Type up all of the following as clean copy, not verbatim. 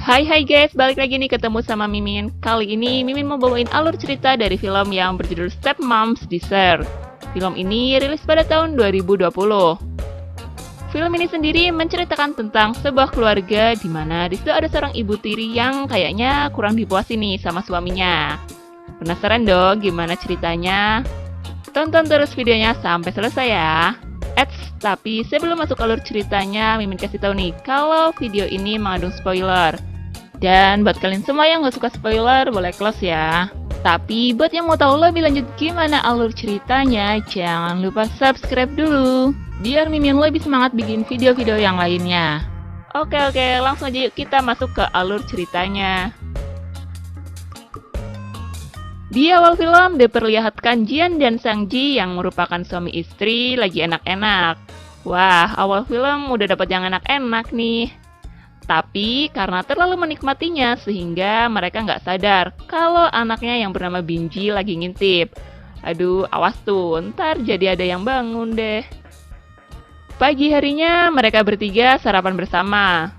Hai guys, balik lagi nih ketemu sama Mimin. Kali ini Mimin mau bawain alur cerita dari film yang berjudul Stepmom's Dessert. Film ini rilis pada tahun 2020. Film ini sendiri menceritakan tentang sebuah keluarga di mana di situ ada seorang ibu tiri yang kayaknya kurang dipuasi nih sama suaminya. Penasaran dong gimana ceritanya? Tonton terus videonya sampai selesai ya. Tapi sebelum masuk alur ceritanya, Mimin kasih tahu nih kalau video ini mengandung spoiler. Dan buat kalian semua yang gak suka spoiler, boleh close ya. Tapi buat yang mau tahu lebih lanjut gimana alur ceritanya, jangan lupa subscribe dulu, biar Mimin lebih semangat bikin video-video yang lainnya. Oke, langsung aja yuk kita masuk ke alur ceritanya. Di awal film diperlihatkan Jian dan Sang Ji yang merupakan suami istri lagi enak-enak. Wah, awal film udah dapat yang enak-enak nih. Tapi karena terlalu menikmatinya sehingga mereka nggak sadar kalau anaknya yang bernama Binji lagi ngintip. Aduh, awas tuh, ntar jadi ada yang bangun deh. Pagi harinya mereka bertiga sarapan bersama.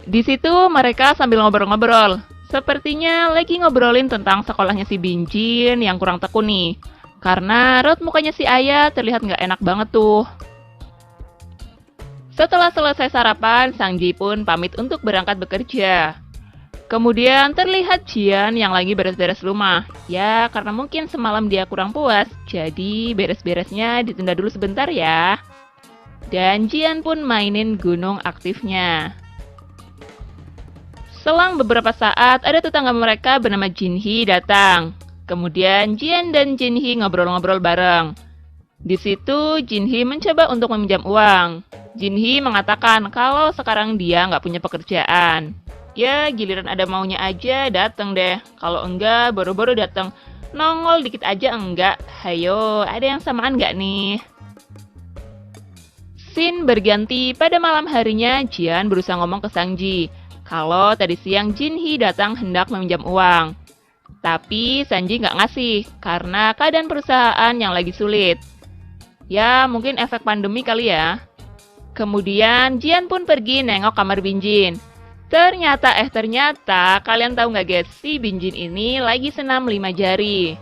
Di situ mereka sambil ngobrol-ngobrol. Sepertinya lagi ngobrolin tentang sekolahnya si Binjin yang kurang tekun nih. Karena raut mukanya si ayah terlihat nggak enak banget tuh. Setelah selesai sarapan, Sang Ji pun pamit untuk berangkat bekerja. Kemudian terlihat Jian yang lagi beres-beres rumah. Ya, karena mungkin semalam dia kurang puas, jadi beres-beresnya ditunda dulu sebentar ya. Dan Jian pun mainin gunung aktifnya. Selang beberapa saat, ada tetangga mereka bernama Jinhee datang. Kemudian Jian dan Jinhee ngobrol-ngobrol bareng. Di situ Jinhee mencoba untuk meminjam uang. Jinhee mengatakan kalau sekarang dia nggak punya pekerjaan. Ya, giliran ada maunya aja dateng deh. Kalau enggak, baru-baru dateng. Nongol dikit aja enggak. Hayo, ada yang samaan nggak nih? Scene berganti pada malam harinya, Jian berusaha ngomong ke Sang Ji kalau tadi siang Jinhee datang hendak meminjam uang. Tapi Sang Ji nggak ngasih karena keadaan perusahaan yang lagi sulit. Ya, mungkin efek pandemi kali ya. Kemudian Jian pun pergi nengok kamar Binjin. Ternyata kalian tahu nggak guys, si Binjin ini lagi senam 5 jari.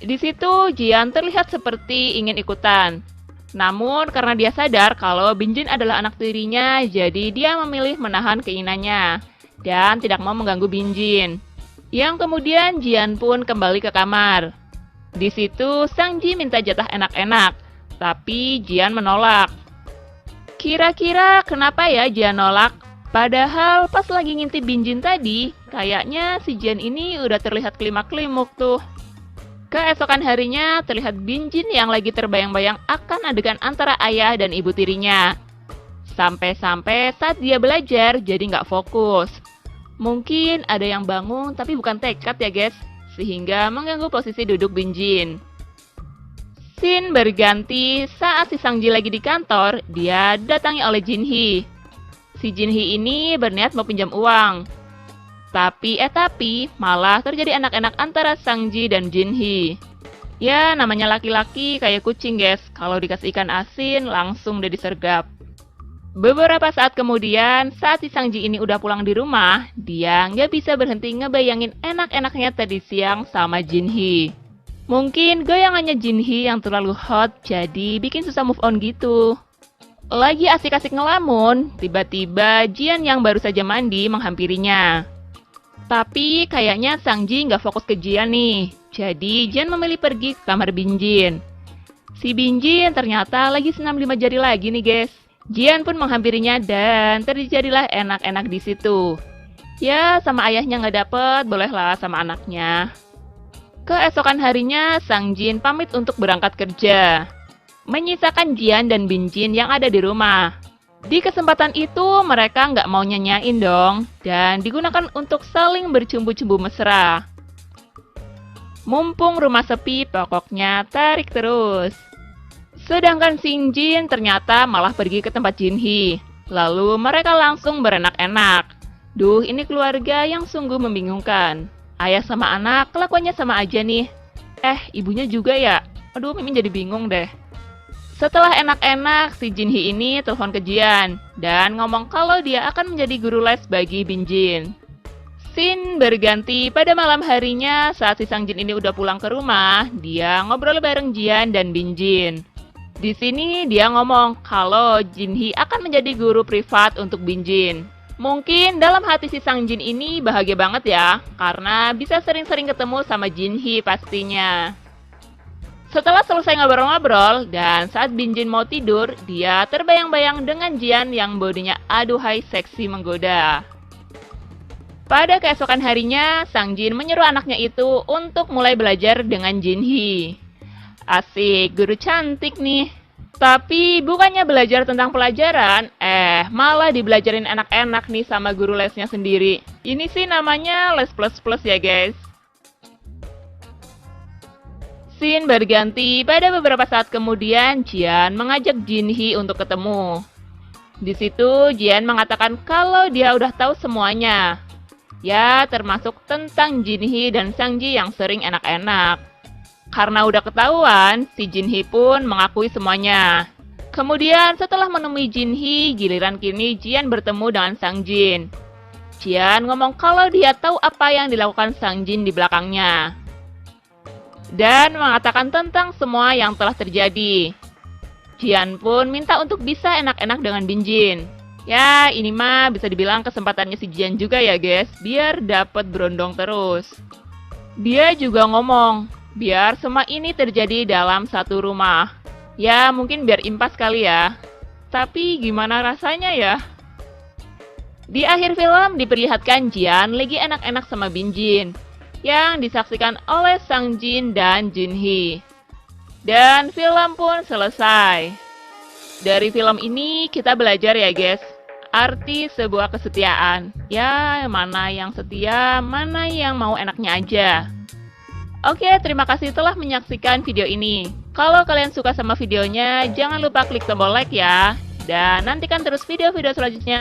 Di situ Jian terlihat seperti ingin ikutan. Namun karena dia sadar kalau Binjin adalah anak tirinya, jadi dia memilih menahan keinginannya dan tidak mau mengganggu Binjin. Yang kemudian Jian pun kembali ke kamar. Di situ Sang Ji minta jatah enak-enak. Tapi Jian menolak. Kira-kira kenapa ya Jian nolak? Padahal pas lagi ngintip Binjin tadi, kayaknya si Jian ini udah terlihat klimak-klimuk tuh. Keesokan harinya terlihat Binjin yang lagi terbayang-bayang akan adegan antara ayah dan ibu tirinya. Sampai-sampai saat dia belajar jadi nggak fokus. Mungkin ada yang bangun tapi bukan tekad ya guys, sehingga mengganggu posisi duduk Binjin. Scene berganti saat si Sang Ji lagi di kantor, dia datangi oleh Jinhee. Si Jinhee ini berniat mau pinjam uang. Tapi malah terjadi anak-anak antara Sang Ji dan Jinhee. Ya, namanya laki-laki kayak kucing guys, kalau dikasih ikan asin langsung udah disergap. Beberapa saat kemudian, saat si Sang Ji ini udah pulang di rumah, dia nggak bisa berhenti ngebayangin enak-enaknya tadi siang sama Jinhee. Mungkin goyangannya Jinhee yang terlalu hot jadi bikin susah move on gitu. Lagi asik-asik ngelamun, tiba-tiba Jian yang baru saja mandi menghampirinya. Tapi kayaknya Sang Ji nggak fokus ke Jian nih, jadi Jian memilih pergi ke kamar Binjin. Si Binjin ternyata lagi senam 5 jari lagi nih guys. Jian pun menghampirinya dan terjadilah enak-enak di situ. Ya, sama ayahnya nggak dapet, bolehlah sama anaknya. Keesokan harinya, Sang Jin pamit untuk berangkat kerja. Menyisakan Jian dan Binjin yang ada di rumah. Di kesempatan itu, mereka nggak mau nyanyain dong, dan digunakan untuk saling bercumbu-cumbu mesra. Mumpung rumah sepi, pokoknya tarik terus. Sedangkan Sing Jin ternyata malah pergi ke tempat Jinhee. Lalu mereka langsung berenak-enak. Duh, ini keluarga yang sungguh membingungkan. Ayah sama anak kelakuannya sama aja nih. Ibunya juga ya? Aduh, Mimin jadi bingung deh. Setelah enak-enak, si Jinhee ini telepon ke Jian dan ngomong kalau dia akan menjadi guru les bagi Binjin. Scene berganti pada malam harinya saat si Sang Jin ini udah pulang ke rumah, dia ngobrol bareng Jian dan Binjin. Di sini dia ngomong kalau Jinhee akan menjadi guru privat untuk Binjin. Mungkin dalam hati si Sang Jin ini bahagia banget ya, karena bisa sering-sering ketemu sama Jinhee pastinya. Setelah selesai ngobrol-ngobrol, dan saat Binjin mau tidur, dia terbayang-bayang dengan Jian yang bodinya aduhai seksi menggoda. Pada keesokan harinya, Sang Jin menyuruh anaknya itu untuk mulai belajar dengan Jinhee. Asik, guru cantik nih. Tapi bukannya belajar tentang pelajaran, malah dibelajarin enak-enak nih sama guru lesnya sendiri. Ini sih namanya les plus-plus ya guys. Scene berganti pada beberapa saat kemudian, Jian mengajak Jinhee untuk ketemu. Di situ, Jian mengatakan kalau dia udah tahu semuanya. Ya, termasuk tentang Jinhee dan Sang-ji yang sering enak-enak. Karena udah ketahuan, si Jinhee pun mengakui semuanya. Kemudian setelah menemui Jinhee, giliran kini Jian bertemu dengan Sang Jin. Jian ngomong kalau dia tahu apa yang dilakukan Sang Jin di belakangnya. Dan mengatakan tentang semua yang telah terjadi. Jian pun minta untuk bisa enak-enak dengan Binjin. Ya, ini mah bisa dibilang kesempatannya si Jian juga ya guys, biar dapat berondong terus. Dia juga ngomong, biar semua ini terjadi dalam satu rumah. Ya, mungkin biar impas kali ya. Tapi gimana rasanya ya? Di akhir film diperlihatkan Jian lagi enak-enak sama Binjin, yang disaksikan oleh Sang Jin dan Jinhee. Dan film pun selesai. Dari film ini kita belajar ya guys, arti sebuah kesetiaan. Ya, mana yang setia, mana yang mau enaknya aja. Oke, terima kasih telah menyaksikan video ini. Kalau kalian suka sama videonya, jangan lupa klik tombol like ya. Dan nantikan terus video-video selanjutnya.